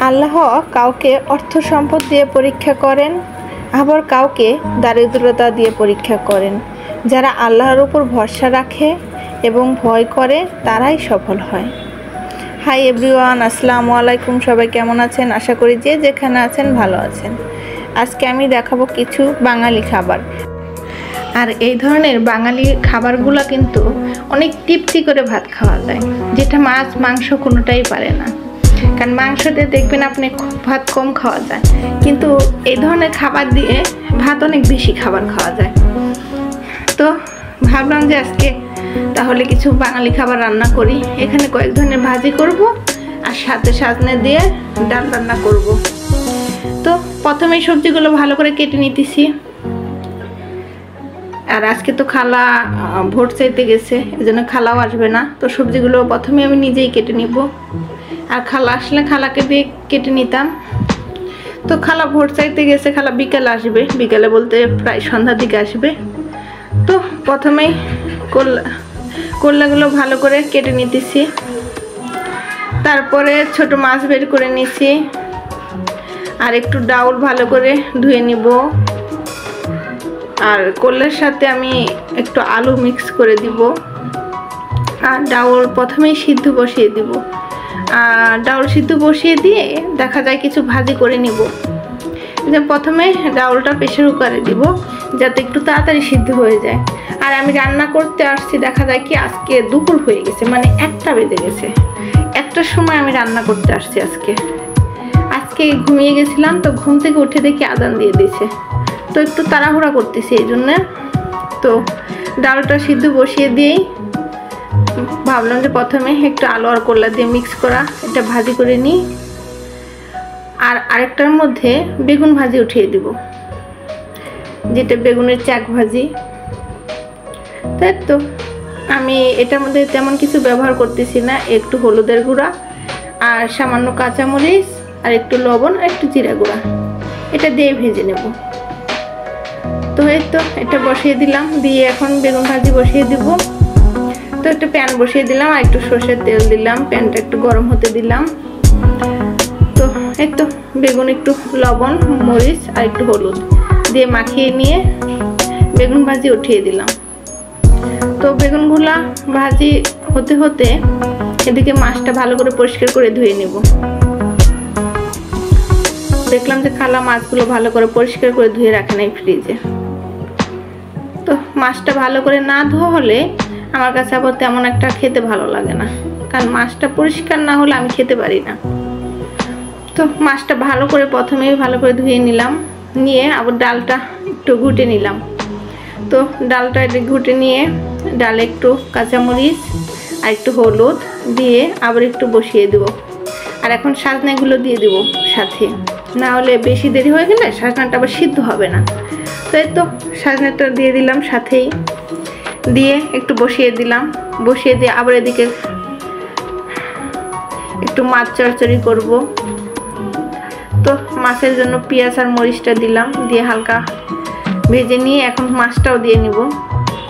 আল্লাহ কাউকে অর্থ সম্পদ দিয়ে পরীক্ষা করেন, আবার কাউকে দারিদ্রতা দিয়ে পরীক্ষা করেন। যারা আল্লাহর উপর ভরসা রাখে এবং ভয় করে তারাই সফল হয়। হাই এভরিওয়ান, আসসালামু আলাইকুম। সবাই কেমন আছেন? আশা করি যে যেখানে আছেন ভালো আছেন। আজকে আমি দেখাবো কিছু বাঙালি খাবার। আর এই ধরনের বাঙালি খাবারগুলো কিন্তু অনেক তৃপ্তি করে ভাত খাওয়া যায়, যেটা মাছ মাংস কোনোটাই পারে না। কারণ মাংসতে দেখবেন আপনি ভাত কম খাওয়া যায়, কিন্তু এই ধরনের খাবার দিয়ে ভাত অনেক বেশি খাবার খাওয়া যায়। তো ভাবলাম যে আজকে তাহলে কিছু বাঙালি খাবার রান্না করি। এখানে কয়েক ধরনের ভাজি করব আর সাথে সাজনে দিয়ে ডাল রান্না করব। তো প্রথমে সবজিগুলো ভালো করে কেটে নিতেছি। আর আজকে তো খালা ভোট চাইতে গেছে, এই জন্য খালাও আসবে না। তো সবজিগুলো প্রথমে আমি নিজেই কেটে নিব, আর খালা আসলে খালাকে দিয়ে কেটে নিতাম। তো খালা ভোট চাইতে গেছে, খালা বিকালে আসবে, বিকালে বলতে প্রায় সন্ধ্যার দিকে আসবে। তো প্রথমেই করলাগুলো ভালো করে কেটে নিতেছি। তারপরে ছোট মাছ বের করে নিছি, আর একটু ডাউল ভালো করে ধুয়ে নিব। আর করলার সাথে আমি একটু আলু মিক্স করে দিব। আর ডাউল প্রথমেই সিদ্ধ বসিয়ে দিব। আর ডাউল সিদ্ধ বসিয়ে দিয়ে দেখা যায় কিছু ভাজি করে নিব। যে প্রথমে ডাউলটা প্রেসার কুকারে দিব যাতে একটু তাড়াতাড়ি সিদ্ধ হয়ে যায়। আর আমি রান্না করতে আসছি, দেখা যায় কি আজকে দুপুর হয়ে গেছে, মানে 1টা বেজে গেছে। 1টার সময় আমি রান্না করতে আসছি। আজকে ঘুমিয়ে গেছিলাম, তো ঘুম থেকে উঠে দেখি আজান দিয়ে দিয়েছে। তো একটু তাড়াহুড়া করতেছি এই জন্যে। তো ডালটা সিদ্ধ বসিয়ে দিয়েই ভাবলাম যে প্রথমে একটু আলু আর করলা দিয়ে মিক্স করা এটা ভাজি করে নিই। আর আরেকটার মধ্যে বেগুন ভাজি উঠিয়ে দিব, যেটা বেগুনের চাক ভাজি। তাই তো আমি এটার মধ্যে তেমন কিছু ব্যবহার করতেছি না, একটু হলুদের গুঁড়া আর সামান্য কাঁচামরিচ আর একটু লবণ আর একটু জিরা গুঁড়া, এটা দিয়ে ভেজে নেব। তো এই তো এটা বসিয়ে দিলাম, দিয়ে এখন বেগুন ভাজি বসিয়ে দিব। তো একটা প্যান বসিয়ে দিলাম আর একটু সরষের তেল দিলাম, প্যানটা একটু গরম হতে দিলাম। তো এই তো বেগুন একটু লবণ মরিচ আর একটু হলুদ দিয়ে মাখিয়ে নিয়ে বেগুন ভাজি উঠিয়ে দিলাম। তো বেগুনগুলা ভাজি হতে হতে এদিকে মাছটা ভালো করে পরিষ্কার করে ধুয়ে নেব। দেখলাম যে খালা মাছগুলো ভালো করে পরিষ্কার করে ধুয়ে রাখে নাই ফ্রিজে। তো মাছটা ভালো করে না ধোয়া হলে আমার কাছে আবার তেমন একটা খেতে ভালো লাগে না, কারণ মাছটা পরিষ্কার না হলে আমি খেতে পারি না। তো মাছটা ভালো করে প্রথমেই ভালো করে ধুয়ে নিলাম, নিয়ে আবার ডালটা একটু ঘুটে নিলাম। তো ডালটা ঘুটে নিয়ে ডালে একটু কাঁচামরিচ আর একটু হলুদ দিয়ে আবার একটু বসিয়ে দেব। আর এখন সাজনাগুলো দিয়ে দেব সাথে, না হলে বেশি দেরি হয়ে গেলে সাজনাটা আবার সিদ্ধ হবে না। তো এই তো সাজনাটা দিয়ে দিলাম সাথেই, দিয়ে একটু বসিয়ে দিলাম। বসিয়ে দিয়ে আবার এদিকে একটু মাছ চড়চড়ি করব। তো মাছের জন্য পেঁয়াজ আর মরিচটা দিলাম, দিয়ে হালকা ভেজে নিয়ে এখন মাছটাও দিয়ে নিব।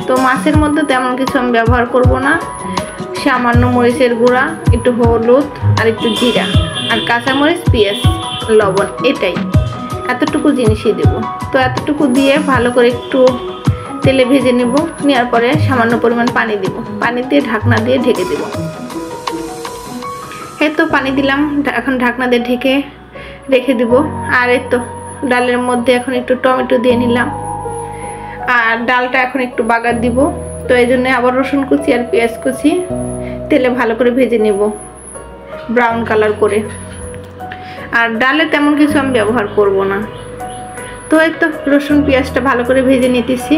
তো মাছের মধ্যে তেমন কিছু আমি ব্যবহার করব না, সামান্য মরিচের গুঁড়া, একটু হলুদ আর একটু জিরা আর কাঁচামরিচ পেঁয়াজ লবণ, এটাই এতটুকু জিনিসই দেব। তো এতটুকু দিয়ে ভালো করে একটু তেলে ভেজে নেব। নেওয়ার পরে সামান্য পরিমাণ পানি দিব, পানি দিয়ে ঢাকনা দিয়ে ঢেকে দেব। এই তো পানি দিলাম, এখন ঢাকনা দিয়ে ঢেকে রেখে দিব। আর এই তো ডালের মধ্যে এখন একটু টমেটো দিয়ে নিলাম, আর ডালটা এখন একটু বাগার দিব। তো এই জন্য আবার রসুন কুচি আর পেঁয়াজ কুচি তেলে ভালো করে ভেজে নেব ব্রাউন কালার করে। আর ডালে তেমন কিছু আমি ব্যবহার করব না। তো এই তো রসুন পেঁয়াজটা ভালো করে ভেজে নিতেছি।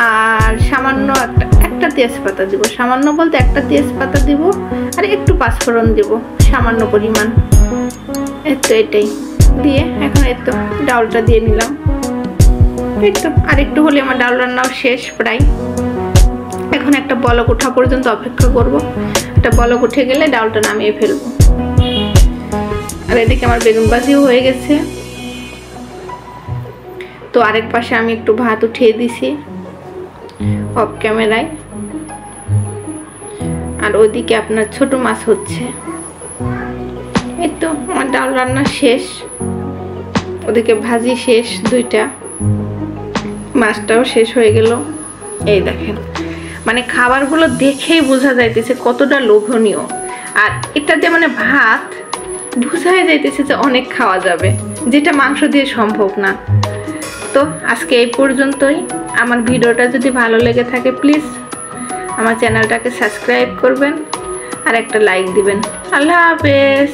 আর সামান্য একটা তেজপাতা দিব, সামান্য বলতে একটা তেজপাতা দিব, আর একটু পাঁচফোড়ন দিব সামান্য পরিমাণ। এই তো এটাই দিয়ে এখন এই তো ডাউলটা দিয়ে নিলাম। এই তো আর একটু হলে আমার ডাল রান্নাও শেষ প্রায়। এখন একটা বলক ওঠা পর্যন্ত অপেক্ষা করব। একটা বলক উঠে গেলে ডালটা নামিয়ে ফেলবো। আর এদিকে আমার বেগুন ভাজিও হয়ে গেছে। তো আরেক পাশে আমি একটু ভাত উঠিয়ে দিছি অফ ক্যামেরায়। আর ওইদিকে আপনার ছোট মাছ হচ্ছে। এই তো আমার ডাল রান্না শেষ, ওদিকে ভাজি শেষ, দুইটা মাছটাও শেষ হয়ে গেল। এই দেখেন, মানে খাবারগুলো দেখেই বোঝা যাইতেছে কতটা লোভনীয়। আর এটাতে মানে ভাত বোঝাই যাইতেছে যে অনেক খাওয়া যাবে, যেটা মাংস দিয়ে সম্ভব না। তো আজকে এই পর্যন্তই। আমার ভিডিওটা যদি ভালো লেগে থাকে প্লিজ আমার চ্যানেলটাকে সাবস্ক্রাইব করবেন আর একটা লাইক দিবেন। আল্লাহ হাফেজ।